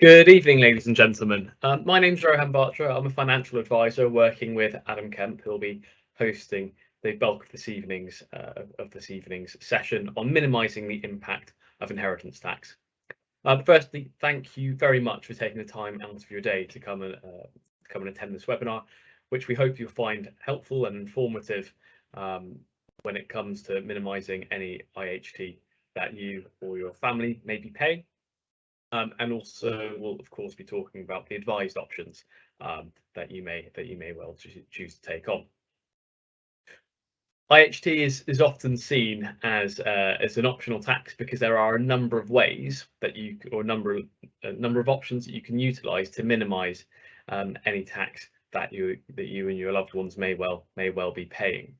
Good evening, ladies and gentlemen. My name's Rohan Batra. I'm a financial advisor working with Adam Kemp, who'll be hosting the bulk of this evening's session on minimising the impact of inheritance tax. Firstly, thank you very much for taking the time out of your day to come and attend this webinar, which we hope you'll find helpful and informative when it comes to minimising any IHT that you or your family may be paying. And also we'll of course be talking about the advised options that you may well choose to take on. IHT is often seen as an optional tax because there are a number of ways that a number of options that you can utilise to minimise any tax that you and your loved ones may well be paying.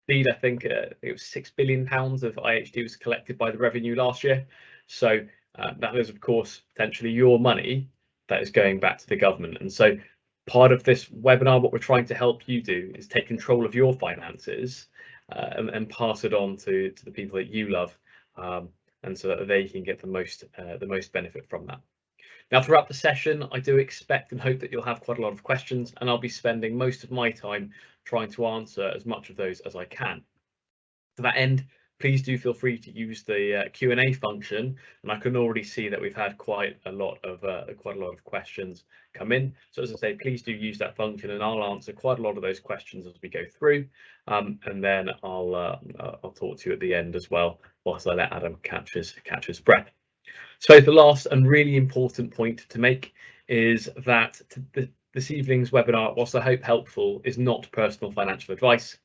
Indeed, I think it was £6 billion of IHT was collected by the revenue last year. So that is, of course, potentially your money that is going back to the government. And so part of this webinar, what we're trying to help you do is take control of your finances and pass it on to the people that you love, and so that they can get the most benefit from that. Now, throughout the session, I do expect and hope that you'll have quite a lot of questions, and I'll be spending most of my time trying to answer as much of those as I can. To that end, please do feel free to use the Q&A function, and I can already see that we've had quite a lot of questions come in. So as I say, please do use that function, and I'll answer quite a lot of those questions as we go through, and then I'll talk to you at the end as well, whilst I let Adam catch his breath. So the last and really important point to make is that this evening's webinar, whilst I hope helpful, is not personal financial advice.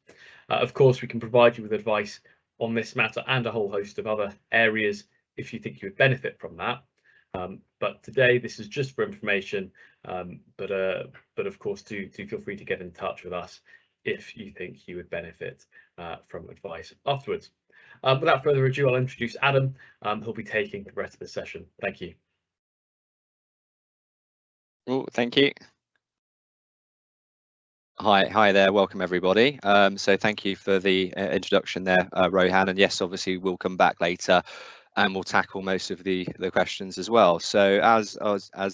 Of course, we can provide you with advice on this matter and a whole host of other areas if you think you would benefit from that. But today this is just for information, but of course do feel free to get in touch with us if you think you would benefit from advice afterwards. Without further ado, I'll introduce Adam, who'll be taking the rest of the session. Thank you. Oh, thank you. Hi there, welcome everybody. So thank you for the introduction there, Rohan, and yes, obviously we'll come back later and we'll tackle most of the questions as well. So as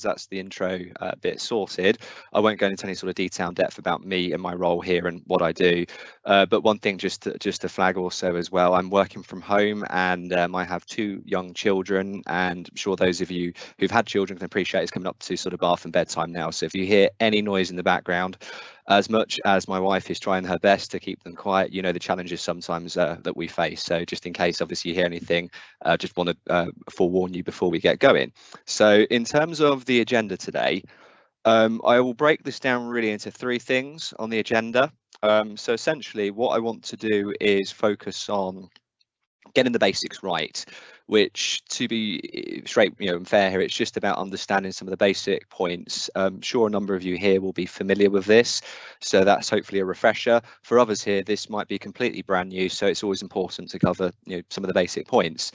that's the intro bit sorted, I won't go into any sort of detail and depth about me and my role here and what I do. But one thing just to flag also as well, I'm working from home, and I have 2 young children, and I'm sure those of you who've had children can appreciate it's coming up to sort of bath and bedtime now. So if you hear any noise in the background, as much as my wife is trying her best to keep them quiet, you know the challenges sometimes that we face. So just in case obviously you hear anything, just want to forewarn you before we get going. So in terms of the agenda today, I will break this down really into 3 things on the agenda. So essentially what I want to do is focus on getting the basics right, which, to be straight and fair here, it's just about understanding some of the basic points. I'm sure a number of you here will be familiar with this, so that's hopefully a refresher. For others here, this might be completely brand new, so it's always important to cover some of the basic points.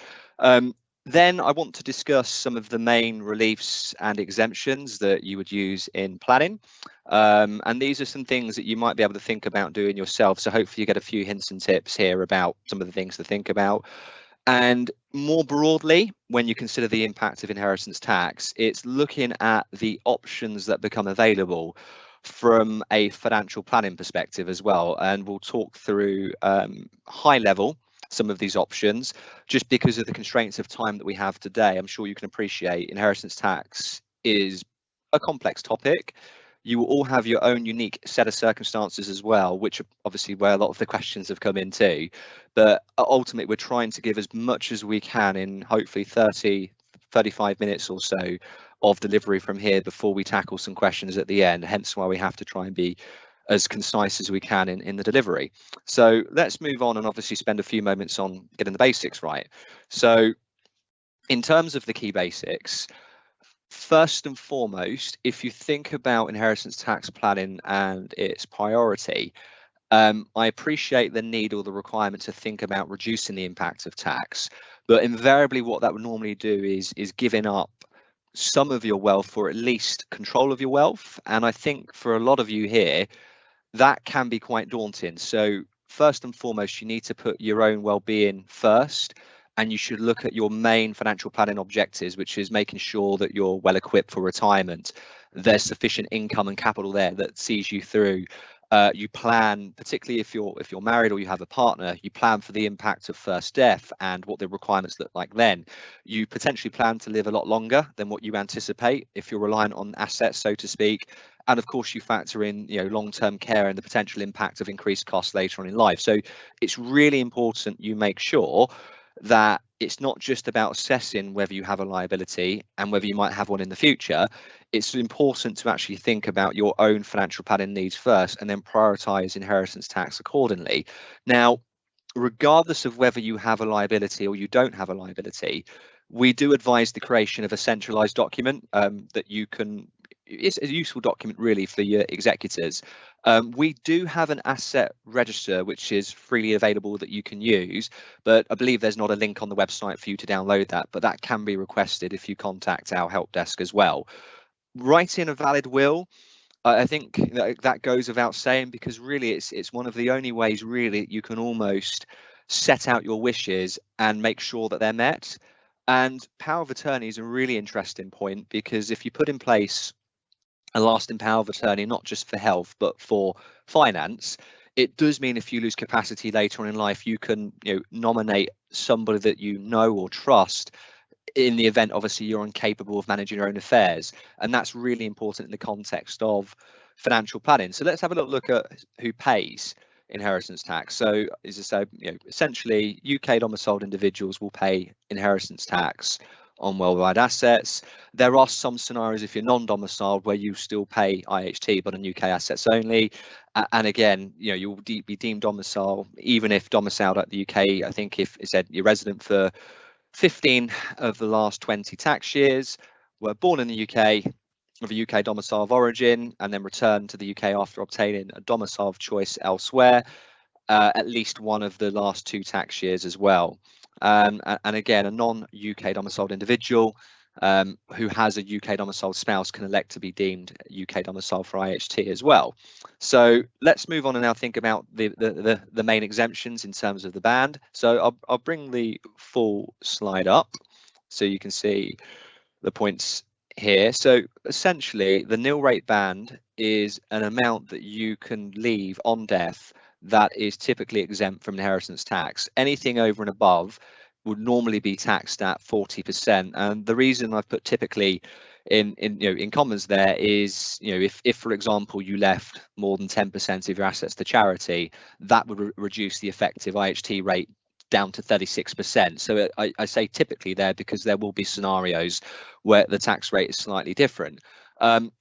Then I want to discuss some of the main reliefs and exemptions that you would use in planning. And these are some things that you might be able to think about doing yourself. So hopefully you get a few hints and tips here about some of the things to think about. And more broadly, when you consider the impact of inheritance tax, it's looking at the options that become available from a financial planning perspective as well. And we'll talk through high level some of these options, just because of the constraints of time that we have today. I'm sure you can appreciate inheritance tax is a complex topic. You will all have your own unique set of circumstances as well, which are obviously where a lot of the questions have come into. But ultimately, we're trying to give as much as we can in hopefully 35 minutes or so of delivery from here before we tackle some questions at the end, hence why we have to try and be as concise as we can in the delivery. So let's move on and obviously spend a few moments on getting the basics right. So in terms of the key basics, first and foremost, if you think about inheritance tax planning and its priority, I appreciate the need or the requirement to think about reducing the impact of tax, but invariably what that would normally do is giving up some of your wealth, or at least control of your wealth. And I think for a lot of you here, that can be quite daunting. So first and foremost, you need to put your own well-being first, and you should look at your main financial planning objectives, which is making sure that you're well equipped for retirement. There's sufficient income and capital there that sees you through. You plan, particularly if you're married or you have a partner, you plan for the impact of first death and what the requirements look like then. You potentially plan to live a lot longer than what you anticipate if you're reliant on assets, so to speak. And of course, you factor in, long-term care and the potential impact of increased costs later on in life. So it's really important you make sure that it's not just about assessing whether you have a liability and whether you might have one in the future. It's important to actually think about your own financial planning needs first and then prioritize inheritance tax accordingly. Now, regardless of whether you have a liability or you don't have a liability, we do advise the creation of a centralized document that you can. It's a useful document really for your executors. We do have an asset register which is freely available that you can use, but I believe there's not a link on the website for you to download that, but that can be requested if you contact our help desk as well. Writing a valid will, I think that goes without saying, because really it's one of the only ways really you can almost set out your wishes and make sure that they're met. And power of attorney is a really interesting point, because if you put in place a lasting power of attorney, not just for health but for finance, it does mean if you lose capacity later on in life, you can nominate somebody that you know or trust in the event obviously you're incapable of managing your own affairs. And that's really important in the context of financial planning. So let's have a little look at who pays inheritance tax. So as I said, essentially UK domiciled individuals will pay inheritance tax on worldwide assets. There are some scenarios if you're non-domiciled where you still pay IHT but on UK assets only. And again, you'll be deemed domicile even if domiciled at the UK. I think if it said you're resident for 15 of the last 20 tax years, were born in the UK of a UK domicile of origin, and then returned to the UK after obtaining a domicile of choice elsewhere, at least one of the last 2 tax years as well. And again, a non-UK domiciled individual who has a UK domiciled spouse can elect to be deemed UK domicile for IHT as well. So let's move on and now think about the main exemptions in terms of the band. So I'll bring the full slide up so you can see the points here. So essentially, the nil rate band is an amount that you can leave on death that is typically exempt from inheritance tax. Anything over and above would normally be taxed at 40%. And the reason I've put typically in commas there is, if for example you left more than 10% of your assets to charity, that would reduce the effective IHT rate down to 36%. So I say typically there because there will be scenarios where the tax rate is slightly different.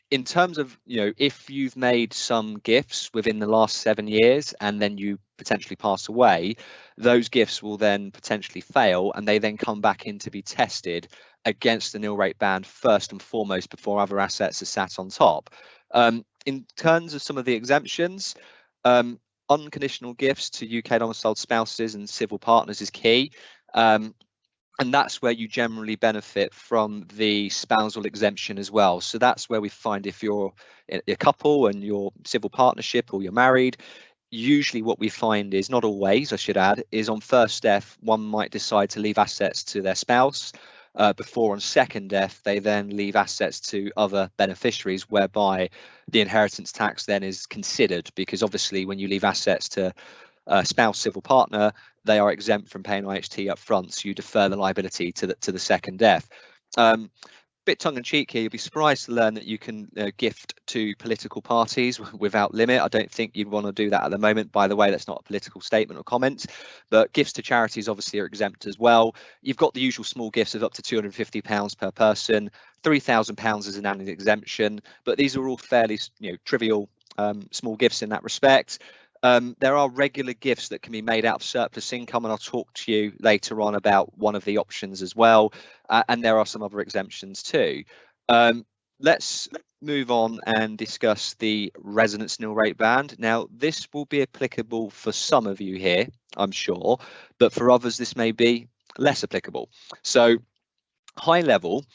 In terms of, if you've made some gifts within the last 7 years and then you potentially pass away, those gifts will then potentially fail and they then come back in to be tested against the nil rate band first and foremost before other assets are sat on top. In terms of some of the exemptions, unconditional gifts to UK domiciled spouses and civil partners is key. And that's where you generally benefit from the spousal exemption as well. So that's where we find if you're a couple and you're civil partnership or you're married, usually what we find is, not always I should add, is on first death one might decide to leave assets to their spouse before on second death they then leave assets to other beneficiaries, whereby the inheritance tax then is considered, because obviously when you leave assets to spouse, civil partner, they are exempt from paying IHT up front, so you defer the liability to the second death. Bit tongue-in-cheek here, you'll be surprised to learn that you can gift to political parties without limit. I don't think you'd want to do that at the moment. By the way, that's not a political statement or comment, but gifts to charities obviously are exempt as well. You've got the usual small gifts of up to £250 per person, £3,000 is an annual exemption, but these are all fairly trivial small gifts in that respect. There are regular gifts that can be made out of surplus income, and I'll talk to you later on about one of the options as well. And there are some other exemptions too. Let's move on and discuss the residence nil rate band. Now, this will be applicable for some of you here, I'm sure, but for others, this may be less applicable. So high level,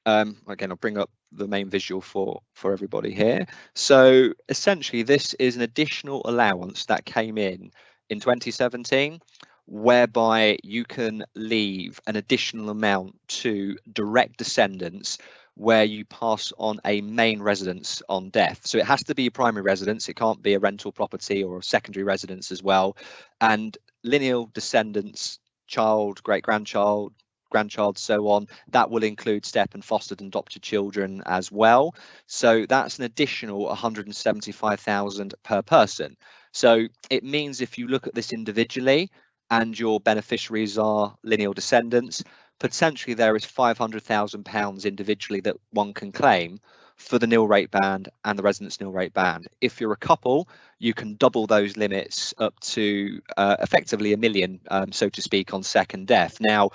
again, I'll bring up the main visual for everybody here. So essentially, this is an additional allowance that came in 2017. whereby you can leave an additional amount to direct descendants where you pass on a main residence on death. So it has to be a primary residence. It can't be a rental property or a secondary residence as well. And lineal descendants, child, great-grandchild, grandchild, so on, that will include step and fostered and adopted children as well. So that's an additional 175,000 per person. So it means if you look at this individually and your beneficiaries are lineal descendants, potentially there is £500,000 individually that one can claim for the nil rate band and the residence nil rate band. If you're a couple, you can double those limits up to effectively £1 million, so to speak, on second death. Now,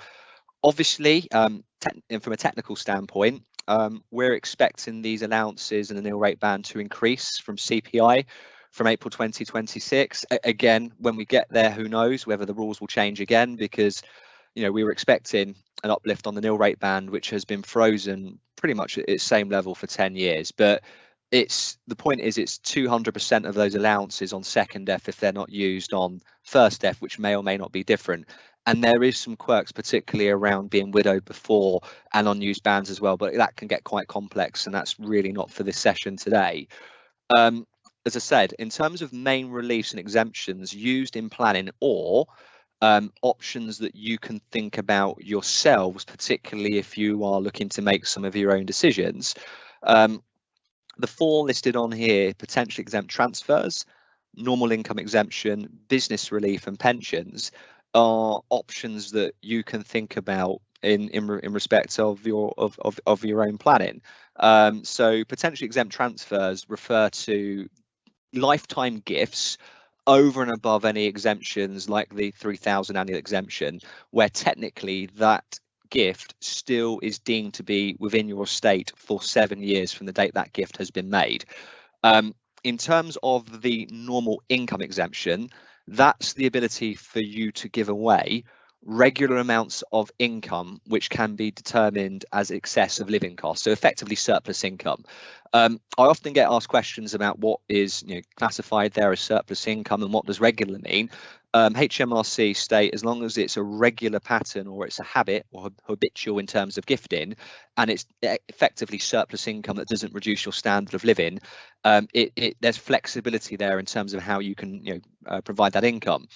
obviously, from a technical standpoint, we're expecting these allowances and the nil rate band to increase from CPI from April 2026. Again, when we get there, who knows whether the rules will change again, because we were expecting an uplift on the nil rate band, which has been frozen pretty much at its same level for 10 years. But the point is it's 200% of those allowances on second death if they're not used on first death, which may or may not be different. And there is some quirks, particularly around being widowed before and unused bands as well, but that can get quite complex, and that's really not for this session today. As I said, in terms of main reliefs and exemptions used in planning, or options that you can think about yourselves, particularly if you are looking to make some of your own decisions. The 4 listed on here: potentially exempt transfers, normal income exemption, business relief, and pensions, are options that you can think about in respect of your own planning. So potentially exempt transfers refer to lifetime gifts over and above any exemptions like the 3,000 annual exemption, where technically that gift still is deemed to be within your estate for 7 years from the date that gift has been made. In terms of the normal income exemption, that's the ability for you to give away regular amounts of income which can be determined as excess of living costs, so effectively surplus income. I often get asked questions about what is classified there as surplus income and what does regular mean. HMRC state as long as it's a regular pattern or it's a habit or habitual in terms of gifting, and it's effectively surplus income that doesn't reduce your standard of living, there's flexibility there in terms of how you can provide that income.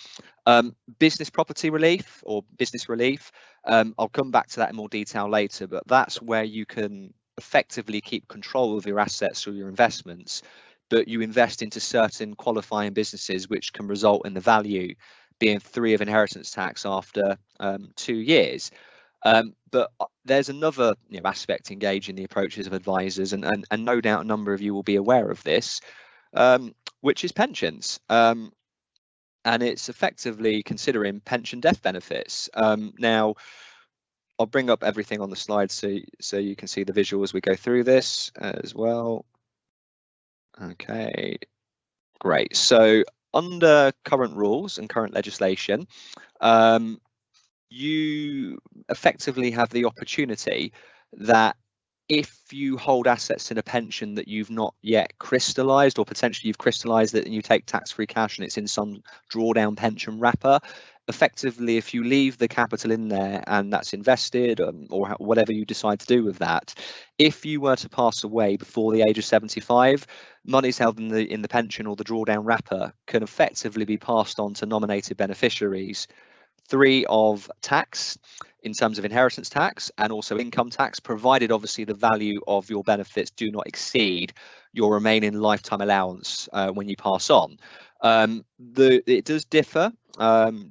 Business property relief or business relief, I'll come back to that in more detail later, but that's where you can effectively keep control of your assets or your investments, but you invest into certain qualifying businesses which can result in the value being free of inheritance tax after 2 years. But there's another aspect engaging the approaches of advisors, and no doubt a number of you will be aware of this, which is pensions. And it's effectively considering pension death benefits. Now, I'll bring up everything on the slide so you can see the visual as we go through this as well. Okay, great. So under current rules and current legislation, you effectively have the opportunity that if you hold assets in a pension that you've not yet crystallized, or potentially you've crystallized it and you take tax-free cash and it's in some drawdown pension wrapper, effectively if you leave the capital in there and that's invested, or whatever you decide to do with that, if you were to pass away before the age of 75, monies held in the pension or the drawdown wrapper can effectively be passed on to nominated beneficiaries, free of tax in terms of inheritance tax and also income tax, provided obviously the value of your benefits do not exceed your remaining lifetime allowance when you pass on. It does differ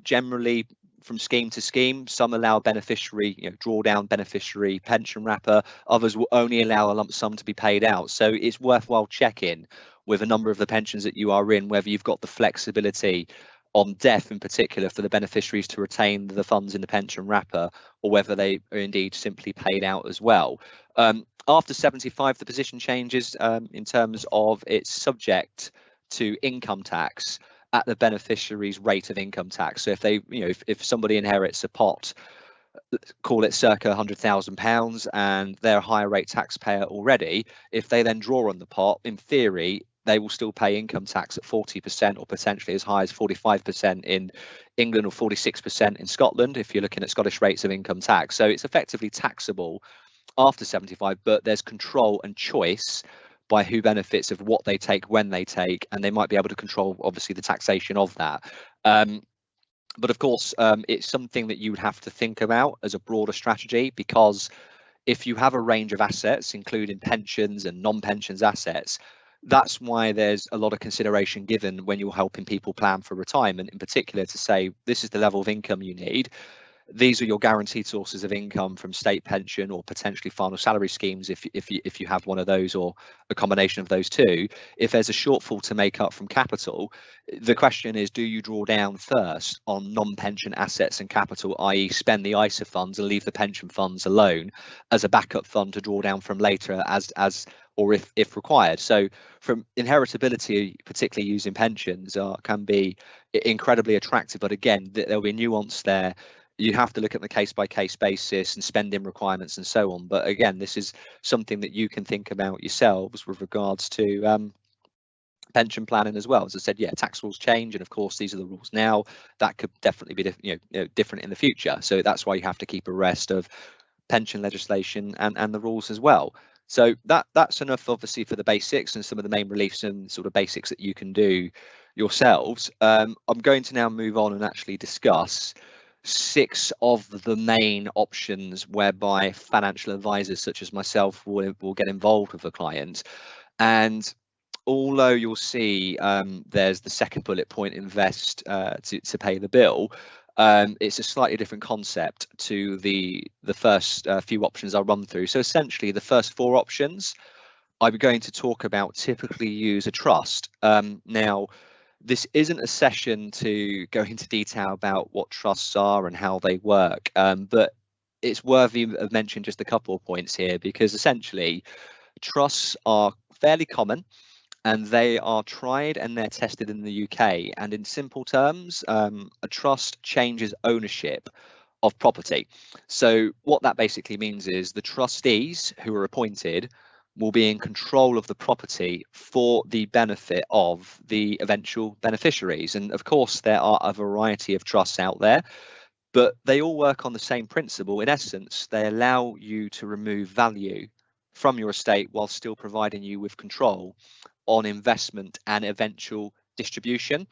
generally from scheme to scheme. Some allow beneficiary, drawdown beneficiary pension wrapper, others will only allow a lump sum to be paid out. So it's worthwhile checking with a number of the pensions that you are in whether you've got the flexibility on death in particular for the beneficiaries to retain the funds in the pension wrapper, or whether they are indeed simply paid out as well. After 75, the position changes in terms of it's subject to income tax at the beneficiary's rate of income tax. So if they, if somebody inherits a pot, call it circa £100,000, and they're a higher rate taxpayer already, if they then draw on the pot, in theory, they will still pay income tax at 40% or potentially as high as 45% in England or 46% in Scotland if you're looking at Scottish rates of income tax. So it's effectively taxable after 75, but there's control and choice by who benefits of what they take when they take, and they might be able to control obviously the taxation of that. But of course, it's something that you would have to think about as a broader strategy, because if you have a range of assets, including pensions and non-pensions assets, that's why there's a lot of consideration given when you're helping people plan for retirement, in particular, to say this is the level of income you need. These are your guaranteed sources of income from state pension or potentially final salary schemes if you have one of those, or a combination of those two. If there's a shortfall to make up from capital, the question is, do you draw down first on non-pension assets and capital, i.e. spend the ISA funds and leave the pension funds alone as a backup fund to draw down from later or if required? So from inheritability, particularly using pensions, can be incredibly attractive, but again, there'll be nuance there. You have to look at the case-by-case basis and spending requirements and so on. But again, this is something that you can think about yourselves with regards to pension planning as well. As I said, yeah, tax rules change, and of course these are the rules now. That could definitely be different in the future. So that's why you have to keep abreast of pension legislation and the rules as well. So that's enough obviously for the basics and some of the main reliefs and sort of basics that you can do yourselves. I'm going to now move on and actually discuss 6 of the main options whereby financial advisors such as myself will get involved with a client. And although you'll see there's the second bullet point, invest to pay the bill, it's a slightly different concept to the first few options I'll run through. So essentially the first 4 options I'm going to talk about typically use a trust. Now, this isn't a session to go into detail about what trusts are and how they work, but it's worthy of mentioning just a couple of points here, because essentially trusts are fairly common and they are tried and they're tested in the UK. And in simple terms, a trust changes ownership of property. So what that basically means is the trustees who are appointed will be in control of the property for the benefit of the eventual beneficiaries. And of course, there are a variety of trusts out there, but they all work on the same principle. In essence, they allow you to remove value from your estate while still providing you with control on investment and eventual distribution.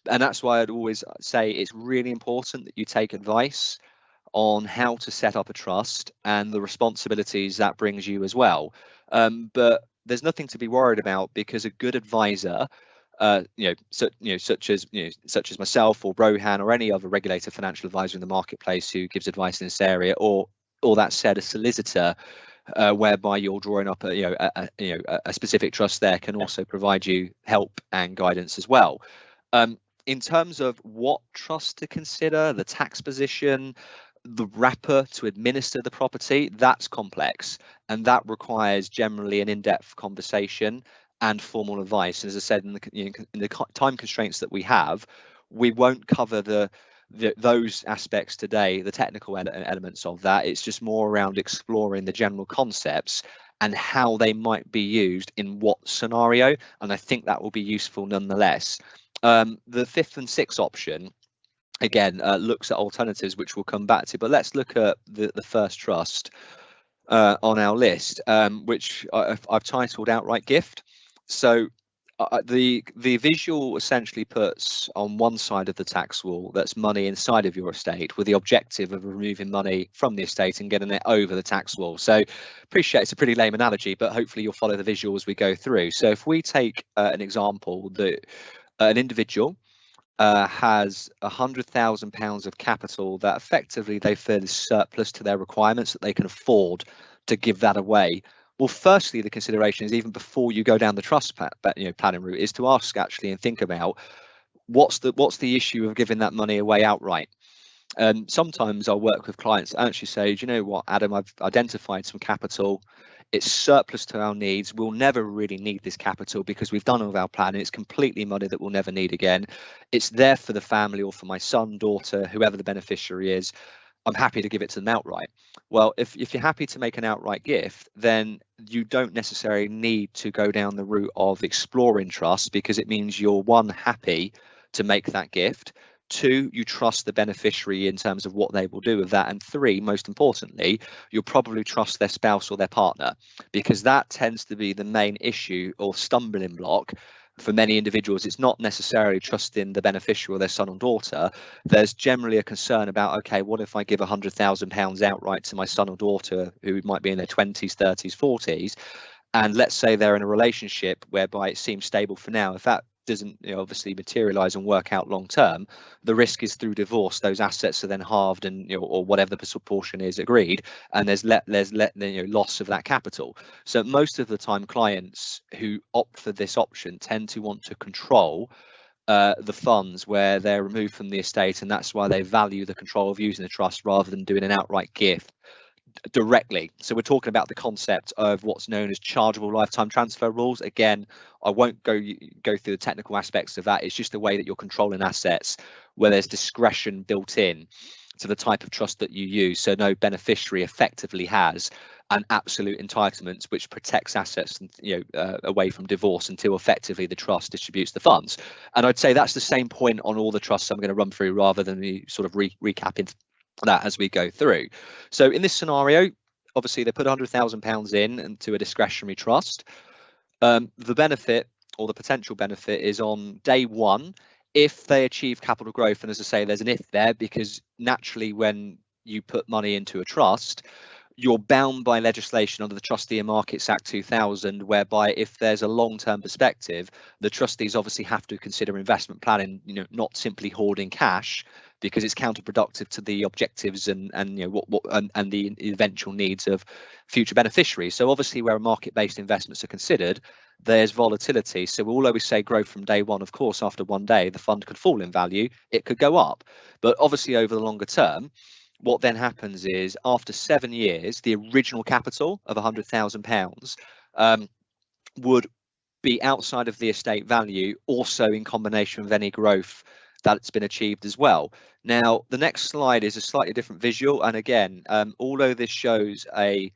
And that's why I'd always say it's really important that you take advice on how to set up a trust and the responsibilities that brings you as well. But there's nothing to be worried about, because a good advisor, such as myself or Rohan or any other regulated financial advisor in the marketplace who gives advice in this area, or that said, a solicitor, whereby you're drawing up a specific trust, there can also provide you help and guidance as well. In terms of what trust to consider, the tax position, the wrapper to administer the property, that's complex, and that requires generally an in-depth conversation and formal advice. And as I said, in the time constraints that we have, we won't cover those aspects today, the technical elements of that. It's just more around exploring the general concepts and how they might be used in what scenario, and I think that will be useful nonetheless. The 5th and 6th option, again, looks at alternatives, which we'll come back to, but let's look at the first trust on our list, which I've titled Outright Gift. So the visual essentially puts on one side of the tax wall that's money inside of your estate, with the objective of removing money from the estate and getting it over the tax wall. So appreciate it's a pretty lame analogy, but hopefully you'll follow the visual as we go through. So if we take an example that an individual has £100,000 of capital that effectively they feel is surplus to their requirements, that they can afford to give that away. Well, firstly, the consideration is, even before you go down the trust planning route, is to ask actually and think about what's the issue of giving that money away outright. And sometimes I'll work with clients and actually say, do you know what, Adam, I've identified some capital. It's surplus to our needs. We'll never really need this capital because we've done all of our planning. It's completely money that we'll never need again. It's there for the family or for my son, daughter, whoever the beneficiary is. I'm happy to give it to them outright. Well, if you're happy to make an outright gift, then you don't necessarily need to go down the route of exploring trust, because it means you're, one, happy to make that gift, two, you trust the beneficiary in terms of what they will do with that, and three, most importantly, you'll probably trust their spouse or their partner, because that tends to be the main issue or stumbling block for many individuals. It's not necessarily trusting the beneficiary or their son or daughter. There's generally a concern about, okay, what if I give £100,000 outright to my son or daughter who might be in their 20s, 30s, 40s, and let's say they're in a relationship whereby it seems stable for now. If that doesn't obviously materialize and work out long term, the risk is through divorce those assets are then halved, and or whatever the proportion is agreed, and there's loss of that capital. So most of the time, clients who opt for this option tend to want to control the funds where they're removed from the estate, and that's why they value the control of using the trust rather than doing an outright gift directly. So we're talking about the concept of what's known as chargeable lifetime transfer rules. Again, I won't go through the technical aspects of that. It's just the way that you're controlling assets where there's discretion built in to the type of trust that you use. So no beneficiary effectively has an absolute entitlement which protects assets away from divorce until effectively the trust distributes the funds. And I'd say that's the same point on all the trusts I'm going to run through, rather than the sort of recapping that as we go through. So in this scenario, obviously they put £100,000 in into a discretionary trust. The benefit, or the potential benefit, is on day one if they achieve capital growth. And as I say, there's an if there, because naturally when you put money into a trust, you're bound by legislation under the Trustee and Markets Act 2000, whereby if there's a long-term perspective, the trustees obviously have to consider investment planning, not simply hoarding cash, because it's counterproductive to the objectives and the eventual needs of future beneficiaries. So obviously where market-based investments are considered, there's volatility. So we'll always say growth from day one. Of course, after one day, the fund could fall in value, it could go up. But obviously over the longer term, what then happens is after 7 years, the original capital of £100,000 would be outside of the estate value, also in combination with any growth that's been achieved as well. Now, the next slide is a slightly different visual. And again, although this shows a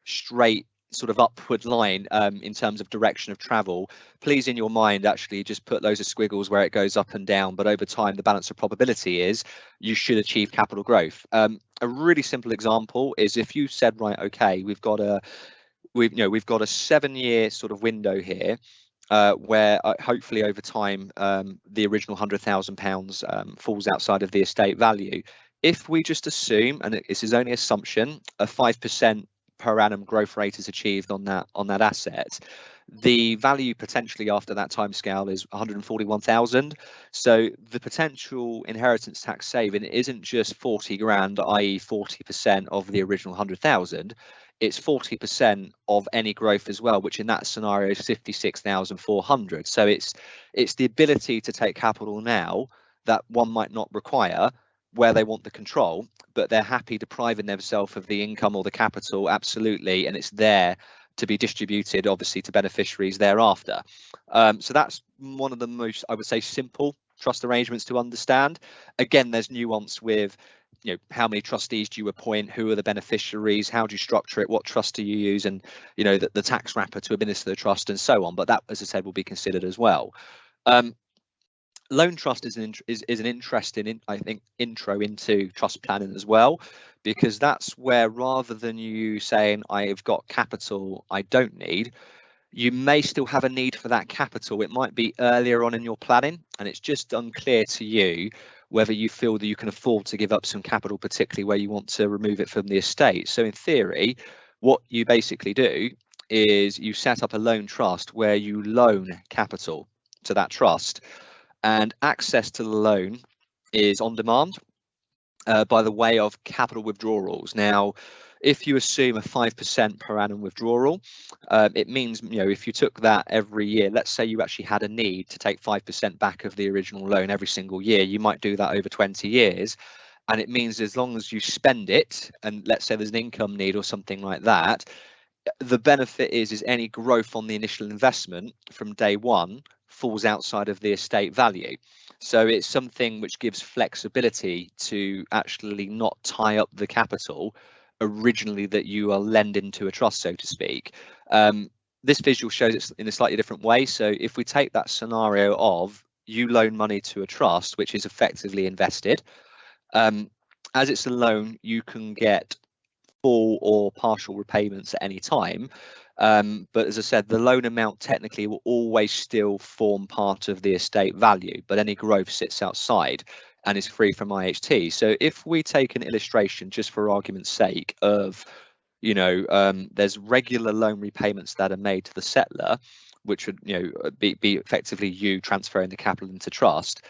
straight sort of upward line in terms of direction of travel, please in your mind actually just put loads of squiggles where it goes up and down, but over time the balance of probability is you should achieve capital growth. A really simple example is if you said, right, okay, we've got a 7-year sort of window here where hopefully over time the original £100,000 falls outside of the estate value. If we just assume, and this is only assumption, a 5% per annum growth rate is achieved on that asset, the value potentially after that time scale is 141,000. So the potential inheritance tax saving isn't just 40 grand, i.e. 40% of the original 100,000. It's 40% of any growth as well, which in that scenario is 56,400. So it's the ability to take capital now that one might not require, where they want the control, but they're happy depriving themselves of the income or the capital, absolutely, and it's there to be distributed obviously to beneficiaries thereafter. So that's one of the most, I would say, simple trust arrangements to understand. Again, there's nuance with how many trustees do you appoint, who are the beneficiaries, how do you structure it, what trust do you use, and the tax wrapper to administer the trust, and so on. But that, as I said, will be considered as well. Loan trust is an interesting, I think, intro into trust planning as well, because that's where, rather than you saying I've got capital I don't need, you may still have a need for that capital. It might be earlier on in your planning, and it's just unclear to you whether you feel that you can afford to give up some capital, particularly where you want to remove it from the estate. So in theory, what you basically do is you set up a loan trust where you loan capital to that trust, and access to the loan is on demand by the way of capital withdrawals. Now, if you assume a 5% per annum withdrawal, it means, if you took that every year, let's say you actually had a need to take 5% back of the original loan every single year, you might do that over 20 years. And it means as long as you spend it, and let's say there's an income need or something like that, the benefit is any growth on the initial investment from day one falls outside of the estate value. So it's something which gives flexibility to actually not tie up the capital originally that you are lending to a trust, so to speak. This visual shows it in a slightly different way. So if we take that scenario of you loan money to a trust, which is effectively invested, as it's a loan, you can get full or partial repayments at any time. But as I said, the loan amount technically will always still form part of the estate value, but any growth sits outside and is free from IHT. So if we take an illustration, just for argument's sake, of there's regular loan repayments that are made to the settler, which would be effectively you transferring the capital into trust.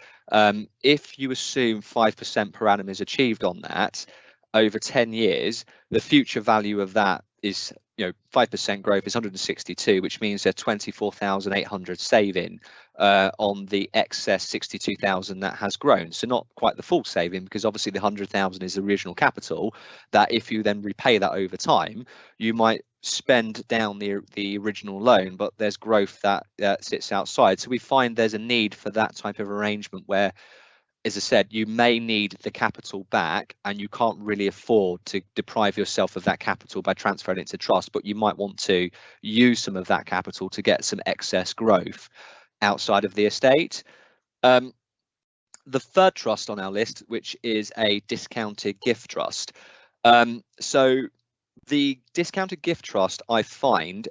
If you assume 5% per annum is achieved on that over 10 years, the future value of that is 5% growth is 162, which means they're 24,800 saving on the excess 62,000 that has grown. So not quite the full saving, because obviously the 100,000 is the original capital that if you then repay that over time, you might spend down the original loan, but there's growth that sits outside. So we find there's a need for that type of arrangement where, as I said, you may need the capital back and you can't really afford to deprive yourself of that capital by transferring it to trust, but you might want to use some of that capital to get some excess growth outside of the estate. The third trust on our list, which is a discounted gift trust. So the discounted gift trust, I find,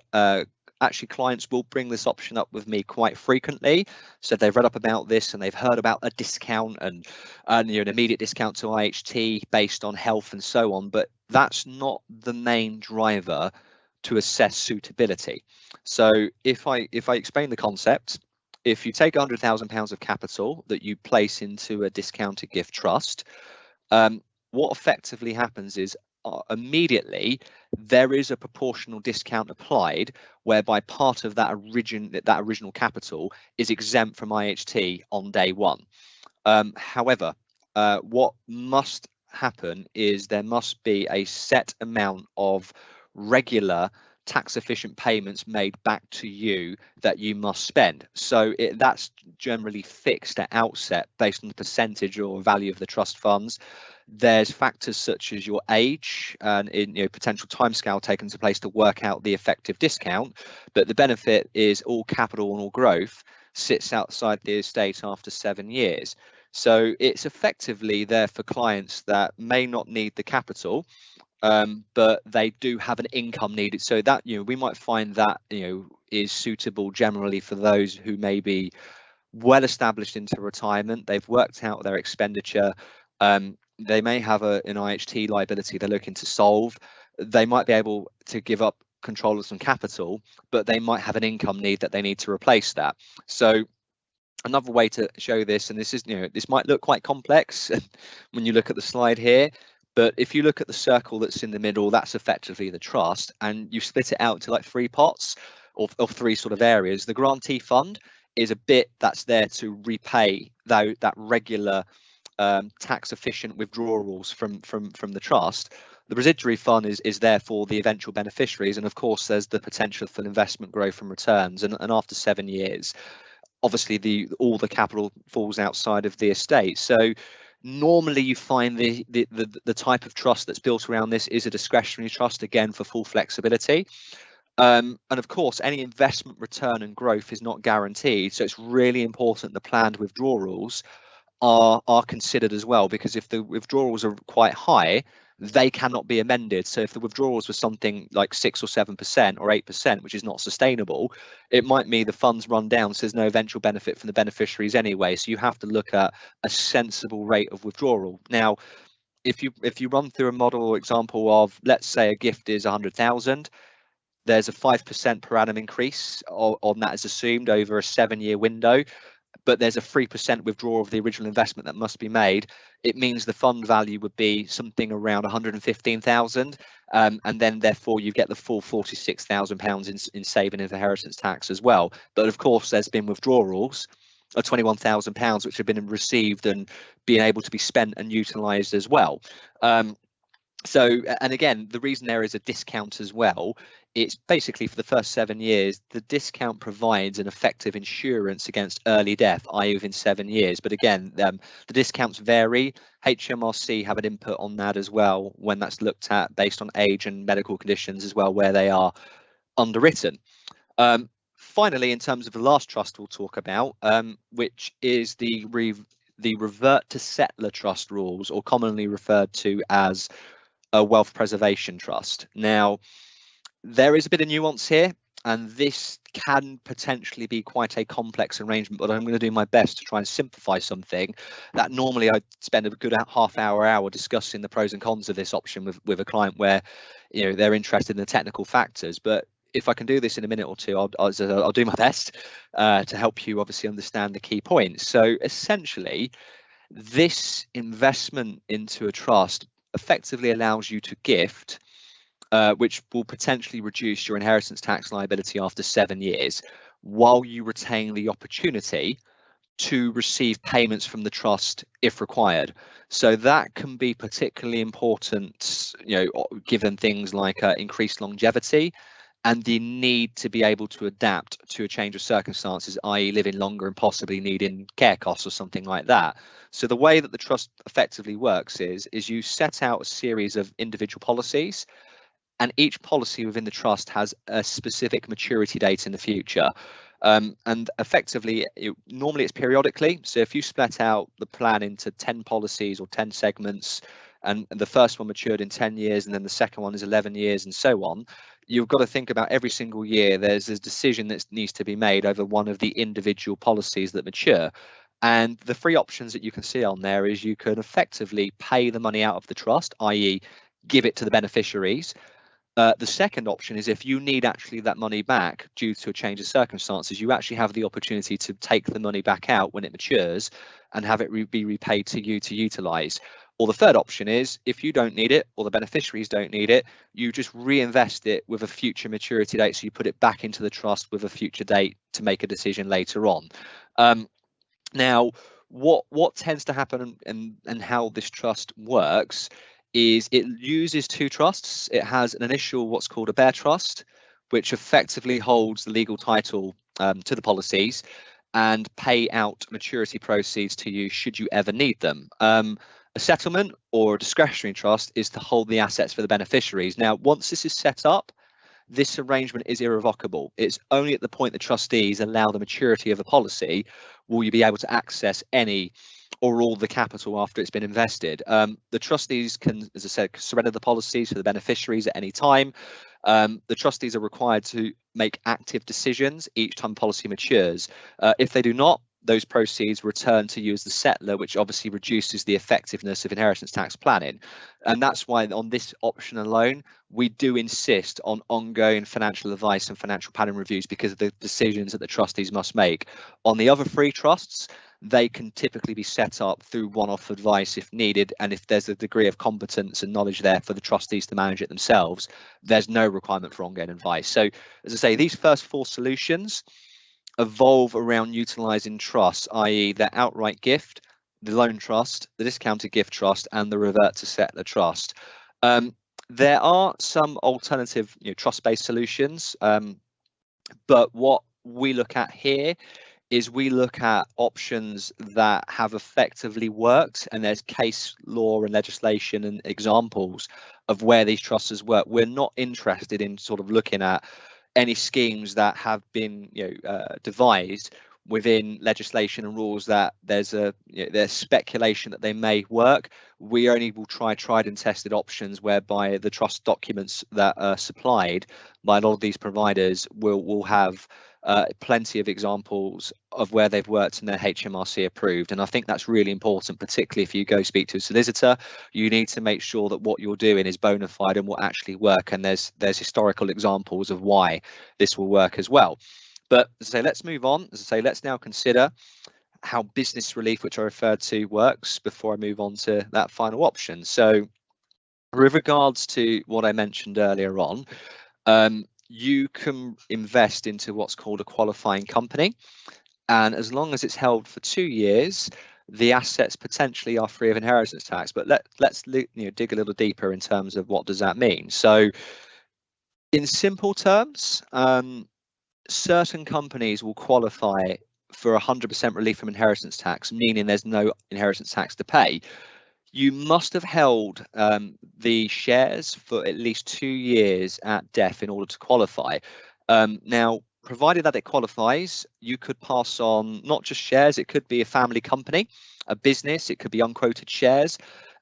actually clients will bring this option up with me quite frequently. So they've read up about this and they've heard about a discount and an immediate discount to IHT based on health and so on, but that's not the main driver to assess suitability. So if I explain the concept, if you take £100,000 of capital that you place into a discounted gift trust, what effectively happens is immediately there is a proportional discount applied whereby part of that original capital is exempt from IHT on day one. However, what must happen is there must be a set amount of regular tax efficient payments made back to you that you must spend. So that's generally fixed at outset based on the percentage or value of the trust funds. There's factors such as your age and potential timescale taken into place to work out the effective discount, but the benefit is all capital and all growth sits outside the estate after 7 years. So it's effectively there for clients that may not need the capital, but they do have an income needed. So that we might find that is suitable generally for those who may be well established into retirement. They've worked out their expenditure. They may have an IHT liability they're looking to solve. They might be able to give up control of some capital, but they might have an income need that they need to replace that. So another way to show this, and this is this might look quite complex when you look at the slide here, but if you look at the circle that's in the middle, that's effectively the trust, and you split it out to like 3 pots or 3 sort of areas. The grantee fund is a bit that's there to repay that regular tax efficient withdrawals from the trust. The residuary fund is there for the eventual beneficiaries, and of course there's the potential for investment growth and returns, and after 7 years obviously all the capital falls outside of the estate. So normally you find the type of trust that's built around this is a discretionary trust, again for full flexibility. And of course, any investment return and growth is not guaranteed. So it's really important the planned withdrawals are considered as well, because if the withdrawals are quite high, they cannot be amended. So if the withdrawals were something like 6 or 7% or 8%, which is not sustainable, it might mean the funds run down, so there's no eventual benefit from the beneficiaries anyway. So you have to look at a sensible rate of withdrawal. Now, if you run through a model or example of, let's say a gift is 100,000, there's a 5% per annum increase on that is assumed over a 7-year window, but there's a 3% withdrawal of the original investment that must be made. It means the fund value would be something around 115,000, and then therefore you get the full £46,000 in saving inheritance tax as well. But of course, there's been withdrawals of £21,000 which have been received and being able to be spent and utilised as well. So, and again, the reason there is a discount as well, it's basically for the first 7 years, the discount provides an effective insurance against early death, i.e. within 7 years. But again, the discounts vary. HMRC have an input on that as well when that's looked at based on age and medical conditions as well, where they are underwritten. Finally, in terms of the last trust we'll talk about, which is the revert to settler trust rules, or commonly referred to as a wealth preservation trust. Now, there is a bit of nuance here, and this can potentially be quite a complex arrangement, but I'm going to do my best to try and simplify something that normally I'd spend a good half hour discussing the pros and cons of this option with a client where, you know, they're interested in the technical factors. But if I can do this in a minute or two, I'll do my best to help you obviously understand the key points. So essentially, this investment into a trust effectively allows you to gift, which will potentially reduce your inheritance tax liability after 7 years, while you retain the opportunity to receive payments from the trust if required. So that can be particularly important, you know, given things like increased longevity and the need to be able to adapt to a change of circumstances, i.e. living longer and possibly needing care costs or something like that. So the way that the trust effectively works is you set out a series of individual policies, and each policy within the trust has a specific maturity date in the future. And effectively, normally it's periodically. So if you split out the plan into 10 policies or 10 segments, and the first one matured in 10 years, and then the second one is 11 years, and so on, you've got to think about every single year there's a decision that needs to be made over one of the individual policies that mature. And the three options that you can see on there is you can effectively pay the money out of the trust, i.e. give it to the beneficiaries. The second option is if you need actually that money back due to a change of circumstances, you actually have the opportunity to take the money back out when it matures and have it be repaid to you to utilise. Or the third option is if you don't need it or the beneficiaries don't need it, you just reinvest it with a future maturity date. So you put it back into the trust with a future date to make a decision later on. Now, what tends to happen and how this trust works is it uses two trusts. It has an initial what's called a bare trust, which effectively holds the legal title to the policies and pay out maturity proceeds to you should you ever need them. A settlement or a discretionary trust is to hold the assets for the beneficiaries. Now, once this is set up, this arrangement is irrevocable. It's only at the point the trustees allow the maturity of a policy will you be able to access any or all the capital after it's been invested. The trustees can, as I said, surrender the policies for the beneficiaries at any time. The trustees are required to make active decisions each time policy matures. If they do not, those proceeds return to you as the settler, which obviously reduces the effectiveness of inheritance tax planning. And that's why on this option alone, we do insist on ongoing financial advice and financial planning reviews because of the decisions that the trustees must make. On the other three trusts, they can typically be set up through one-off advice if needed, and if there's a degree of competence and knowledge there for the trustees to manage it themselves, there's no requirement for ongoing advice. So, as I say, these first four solutions evolve around utilising trusts, i.e. the outright gift, the loan trust, the discounted gift trust, and the revert to settler trust. There are some alternative trust-based solutions, but what we look at here is we look at options that have effectively worked, and there's case law and legislation and examples of where these trusts work. We're not interested in sort of looking at any schemes that have been devised within legislation and rules that there's speculation that they may work. We only will try tried and tested options whereby the trust documents that are supplied by a lot of these providers will have plenty of examples of where they've worked and they're HMRC approved. And I think that's really important, particularly if you go speak to a solicitor. You need to make sure that what you're doing is bona fide and will actually work. And there's historical examples of why this will work as well. But as I say, let's move on. As I say, let's now consider how business relief, which I referred to, works before I move on to that final option. So with regards to what I mentioned earlier on, you can invest into what's called a qualifying company, and as long as it's held for 2 years, the assets potentially are free of inheritance tax. But let's dig a little deeper in terms of what does that mean. So in simple terms, certain companies will qualify for 100% relief from inheritance tax, meaning there's no inheritance tax to pay. You must have held the shares for at least 2 years at death in order to qualify. Now, provided that it qualifies, you could pass on not just shares, it could be a family company, a business, it could be unquoted shares.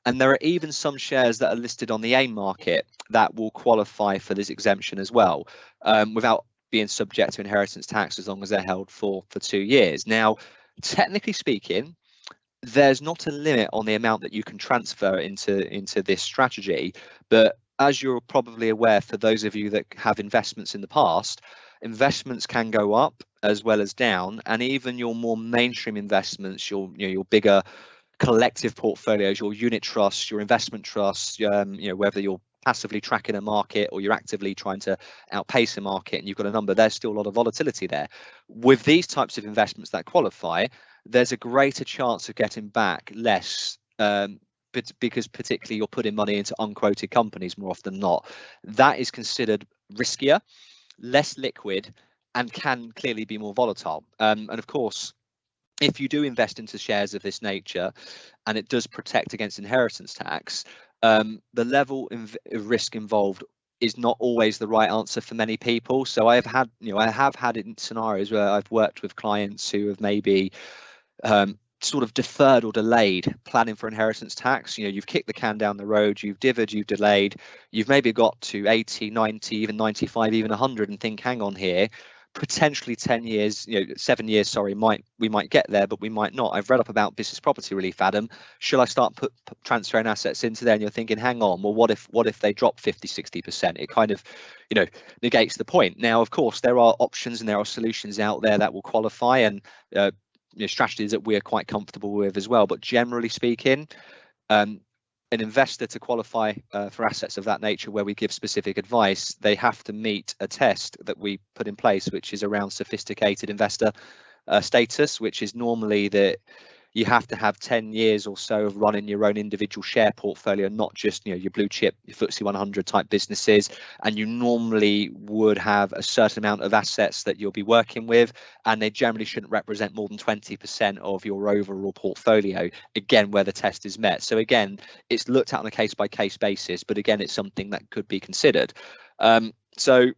And there are even some shares that are listed on the AIM market that will qualify for this exemption as well, without being subject to inheritance tax as long as they're held for 2 years. Now, technically speaking, there's not a limit on the amount that you can transfer into this strategy, but as you're probably aware, for those of you that have investments in the past, investments can go up as well as down, and even your more mainstream investments, your bigger collective portfolios, your unit trusts, your investment trusts, whether you're passively tracking a market or you're actively trying to outpace a market and you've got a number, there's still a lot of volatility there. With these types of investments that qualify, there's a greater chance of getting back less, because particularly you're putting money into unquoted companies more often than not. That is considered riskier, less liquid, and can clearly be more volatile. And of course, if you do invest into shares of this nature and it does protect against inheritance tax, the level of risk involved is not always the right answer for many people. So I have had in scenarios where I've worked with clients who have maybe sort of deferred or delayed planning for inheritance tax. You've kicked the can down the road, you've divvied, you've delayed, you've maybe got to 80, 90, even 95, even 100 and think, hang on here, potentially 10 years, 7 years, sorry, we might get there, but we might not. I've read up about business property relief, Adam. Should I start transferring assets into there? And you're thinking, hang on, well, what if they drop 50, 60%? It kind of, negates the point. Now, of course, there are options and there are solutions out there that will qualify, and strategies that we're quite comfortable with as well. But generally speaking, an investor to qualify for assets of that nature, where we give specific advice, they have to meet a test that we put in place, which is around sophisticated investor status, which is normally that you have to have 10 years or so of running your own individual share portfolio, not just your blue chip, your FTSE 100 type businesses. And you normally would have a certain amount of assets that you'll be working with, and they generally shouldn't represent more than 20% of your overall portfolio, again, where the test is met. So again, it's looked at on a case by case basis, but again, it's something that could be considered. So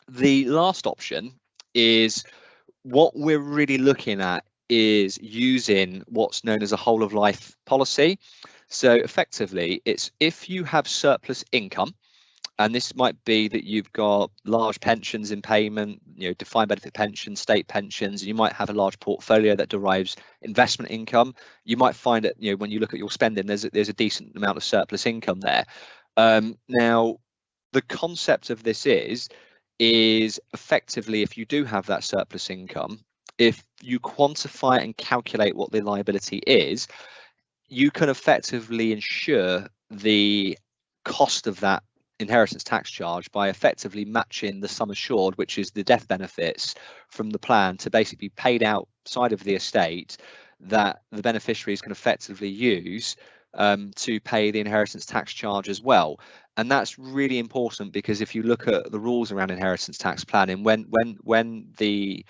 the last option is, what we're really looking at is using what's known as a whole of life policy. So effectively, it's if you have surplus income, and this might be that you've got large pensions in payment, defined benefit pensions, state pensions, and you might have a large portfolio that derives investment income. You might find that when you look at your spending, there's a decent amount of surplus income there. Now, the concept of this is effectively, if you do have that surplus income, if you quantify and calculate what the liability is, you can effectively insure the cost of that inheritance tax charge by effectively matching the sum assured, which is the death benefits from the plan, to basically be paid outside of the estate that the beneficiaries can effectively use to pay the inheritance tax charge as well. And that's really important, because if you look at the rules around inheritance tax planning, when the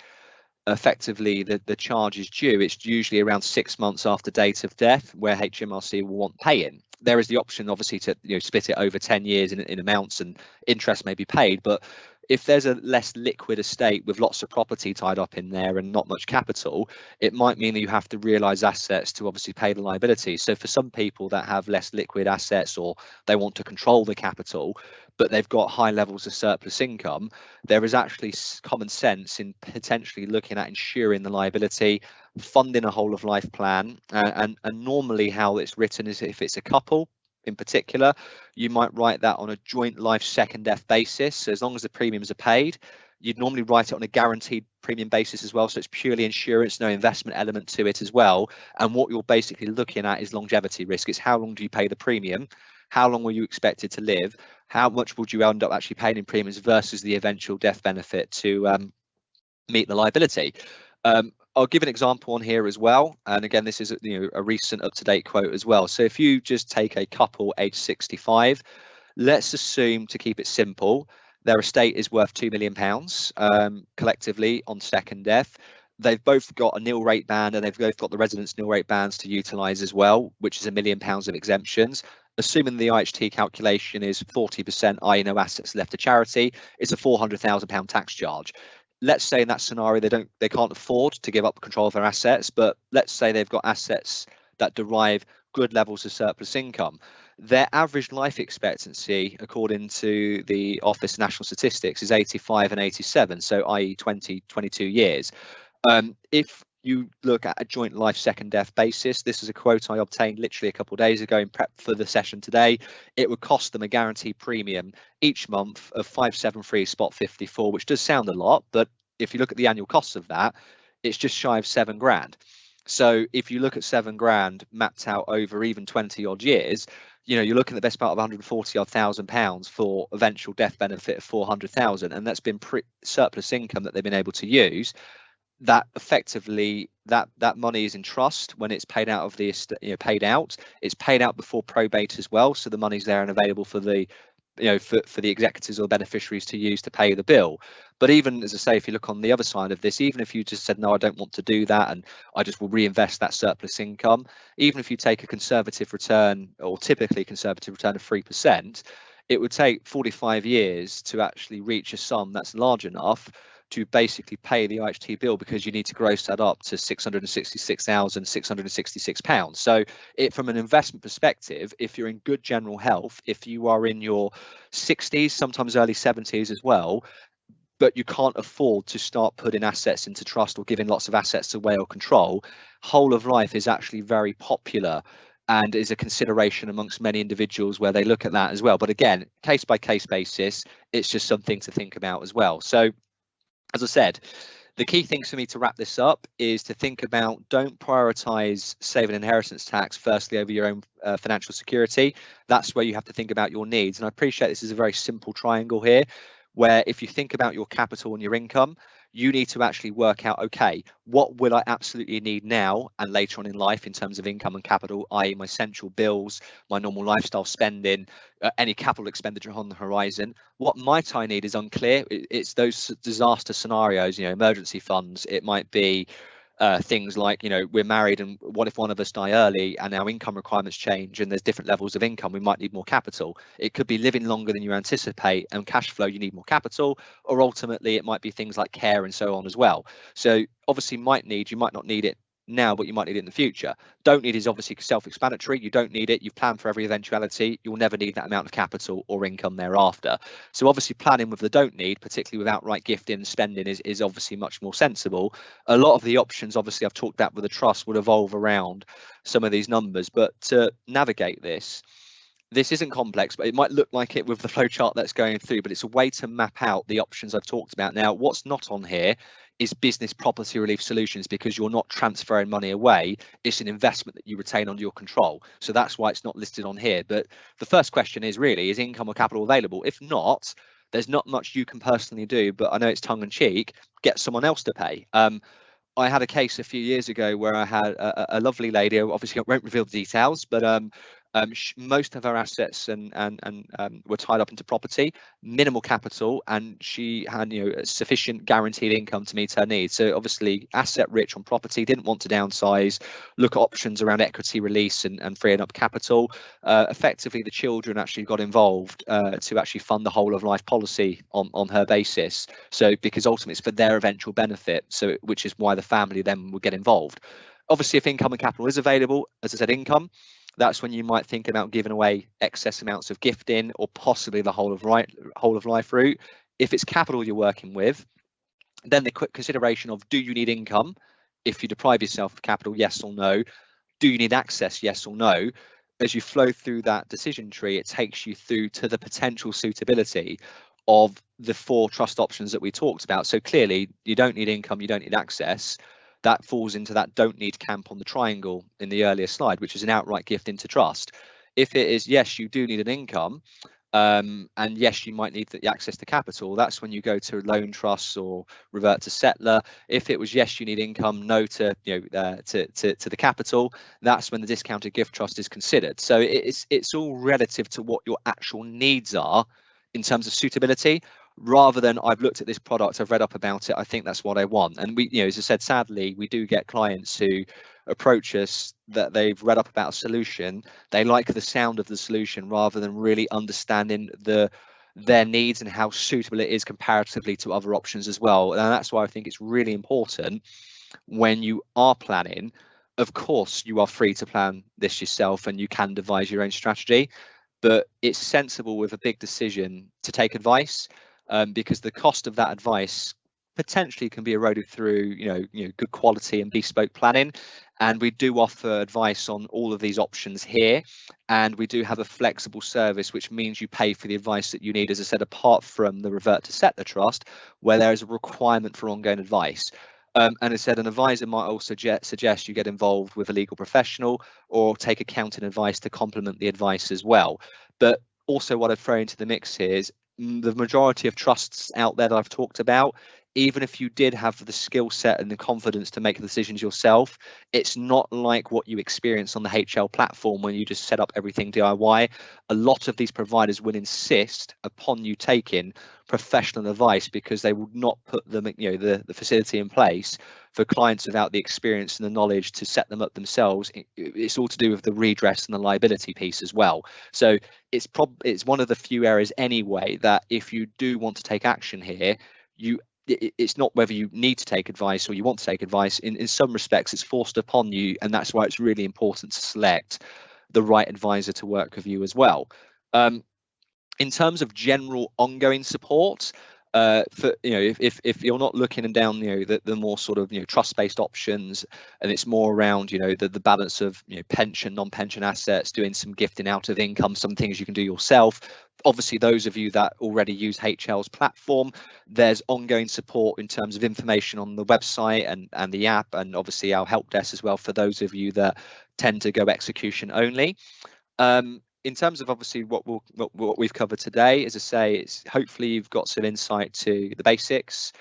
effectively the charge is due, it's usually around 6 months after date of death where HMRC will want paying. There is the option, obviously, to split it over 10 years in amounts, and interest may be paid. But if there's a less liquid estate with lots of property tied up in there and not much capital, it might mean that you have to realise assets to obviously pay the liability. So for some people that have less liquid assets, or they want to control the capital, but they've got high levels of surplus income, there is actually common sense in potentially looking at insuring the liability, funding a whole of life plan, and normally how it's written is, if it's a couple in particular, you might write that on a joint life second death basis. So as long as the premiums are paid, you'd normally write it on a guaranteed premium basis as well. So it's purely insurance, no investment element to it as well. And what you're basically looking at is longevity risk. It's how long do you pay the premium? How long were you expected to live? How much would you end up actually paying in premiums versus the eventual death benefit to meet the liability? I'll give an example on here as well. And again, this is a recent up-to-date quote as well. So if you just take a couple age 65, let's assume, to keep it simple, their estate is worth £2 million collectively on second death. They've both got a nil rate band, and they've both got the residence nil rate bands to utilise as well, which is £1 million of exemptions. Assuming the IHT calculation is 40%, i.e. no assets left to charity, it's a £400,000 tax charge. Let's say in that scenario they can't afford to give up control of their assets, but let's say they've got assets that derive good levels of surplus income. Their average life expectancy, according to the Office of National Statistics, is 85 and 87, so i.e. 22 years. If you look at a joint life second death basis, this is a quote I obtained literally a couple of days ago in prep for the session today. It would cost them a guaranteed premium each month of 573 spot 54, which does sound a lot, but if you look at the annual costs of that, it's just shy of £7,000. So if you look at £7,000 mapped out over even 20 odd years, you're looking at the best part of 140 odd £1,000 for eventual death benefit of 400,000, and that's been surplus income that they've been able to use. That effectively that money is in trust when it's paid out of the paid out. It's paid out before probate as well, so the money's there and available for the for the executors or beneficiaries to use to pay the bill. But even, as I say, if you look on the other side of this, even if you just said, no, I don't want to do that and I just will reinvest that surplus income, even if you take a conservative return, or typically conservative return of 3%, it would take 45 years to actually reach a sum that's large enough to basically pay the IHT bill, because you need to gross that up to £666,666. So from an investment perspective, if you're in good general health, if you are in your 60s, sometimes early 70s as well, but you can't afford to start putting assets into trust or giving lots of assets away or control, whole of life is actually very popular and is a consideration amongst many individuals where they look at that as well. But again, case by case basis, it's just something to think about as well. So as I said, the key things for me to wrap this up is to think about, don't prioritize saving inheritance tax firstly over your own financial security. That's where you have to think about your needs. And I appreciate this is a very simple triangle here, where if you think about your capital and your income, you need to actually work out, okay, what will I absolutely need now and later on in life in terms of income and capital, i.e. my essential bills, my normal lifestyle spending, any capital expenditure on the horizon. What might I need is unclear. It's those disaster scenarios, emergency funds. It might be things like, we're married and what if one of us die early and our income requirements change and there's different levels of income, we might need more capital. It could be living longer than you anticipate and cash flow, you need more capital, or ultimately it might be things like care and so on as well. So obviously you might not need it now, but you might need it in the future. Don't need is obviously self-explanatory. You don't need it. You've planned for every eventuality. You'll never need that amount of capital or income thereafter. So obviously planning with the don't need, particularly with outright gifting and spending, is obviously much more sensible. A lot of the options obviously I've talked about with the trust would evolve around some of these numbers, but to navigate this isn't complex, but it might look like it with the flowchart that's going through, but it's a way to map out the options I've talked about. Now, what's not on here is business property relief solutions, because you're not transferring money away. It's an investment that you retain under your control. So that's why it's not listed on here. But the first question is really, is income or capital available? If not, there's not much you can personally do, but I know it's tongue in cheek, get someone else to pay. I had a case a few years ago where I had a lovely lady, obviously I won't reveal the details, but most of her assets and were tied up into property, minimal capital, and she had sufficient guaranteed income to meet her needs. So obviously asset rich on property, didn't want to downsize, look at options around equity release and freeing up capital. Effectively the children actually got involved to actually fund the whole of life policy on her basis, so because ultimately it's for their eventual benefit, so which is why the family then would get involved. Obviously if income and capital is available, as I said, income, that's when you might think about giving away excess amounts of gifting or possibly the whole of life route. If it's capital you're working with, then the quick consideration of, do you need income? If you deprive yourself of capital, yes or no. Do you need access? Yes or no. As you flow through that decision tree, it takes you through to the potential suitability of the 4 trust options that we talked about. So clearly you don't need income, you don't need access. That falls into that don't need camp on the triangle in the earlier slide, which is an outright gift into trust. If it is, yes, you do need an income, And yes, you might need the access to capital. That's when you go to loan trusts or revert to settler. If it was yes, you need income, no to to the capital, that's when the discounted gift trust is considered. So it's all relative to what your actual needs are in terms of suitability, rather than I've looked at this product, I've read up about it, I think that's what I want. And we, as I said, sadly, we do get clients who approach us that they've read up about a solution, they like the sound of the solution rather than really understanding their needs and how suitable it is comparatively to other options as well. And that's why I think it's really important when you are planning. Of course, you are free to plan this yourself and you can devise your own strategy, but it's sensible with a big decision to take advice, because the cost of that advice potentially can be eroded through good quality and bespoke planning. And we do offer advice on all of these options here, and we do have a flexible service, which means you pay for the advice that you need, as I said, apart from the revert to settler trust, where there is a requirement for ongoing advice. And as I said, an advisor might also suggest you get involved with a legal professional or take accounting advice to complement the advice as well. But also what I've thrown into the mix here is the majority of trusts out there that I've talked about, even if you did have the skill set and the confidence to make the decisions yourself, it's not like what you experience on the HL platform when you just set up everything DIY. A lot of these providers will insist upon you taking professional advice because they will not put them, the facility in place for clients without the experience and the knowledge to set them up themselves. It's all to do with the redress and the liability piece as well. So it's one of the few areas anyway that if you do want to take action here, it's not whether you need to take advice or you want to take advice. In some respects, it's forced upon you, and that's why it's really important to select the right advisor to work with you as well. In terms of general ongoing support, for if you're not looking down the more sort of trust-based options, and it's more around the balance of pension, non-pension assets, doing some gifting out of income, some things you can do yourself. Obviously, those of you that already use HL's platform, there's ongoing support in terms of information on the website and the app, and obviously our help desk as well for those of you that tend to go execution only. In terms of obviously what we've covered today, as I say, it's hopefully you've got some insight to the basics,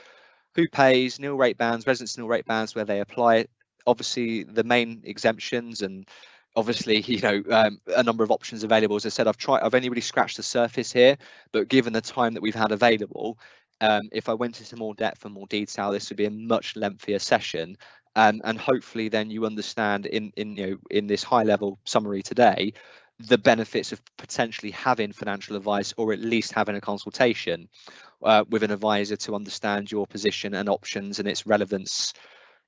who pays, nil rate bands, residence nil rate bands, where they apply it, obviously the main exemptions, and obviously a number of options available. As I said, I've only really scratched the surface here, but given the time that we've had available, if I went into more depth and more detail, this would be a much lengthier session. And hopefully then you understand in this high level summary today the benefits of potentially having financial advice, or at least having a consultation with an advisor to understand your position and options and its relevance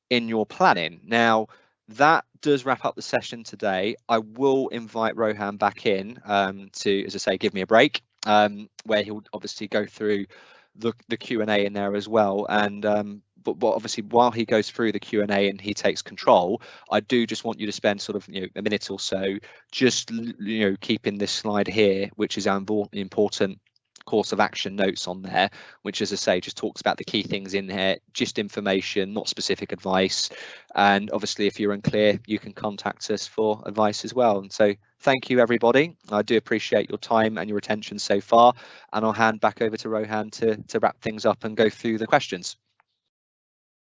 in your planning. Now, that does wrap up the session today. I will invite Rohan back in to, as I say, give me a break, where he'll obviously go through the Q&A in there as well. And but obviously while he goes through the Q&A and he takes control, I do just want you to spend sort of a minute or so just keeping this slide here, which is our important course of action notes on there, which, as I say, just talks about the key things in here, just information, not specific advice. And obviously if you're unclear, you can contact us for advice as well. And so thank you, everybody. I do appreciate your time and your attention so far, and I'll hand back over to Rohan to wrap things up and go through the questions.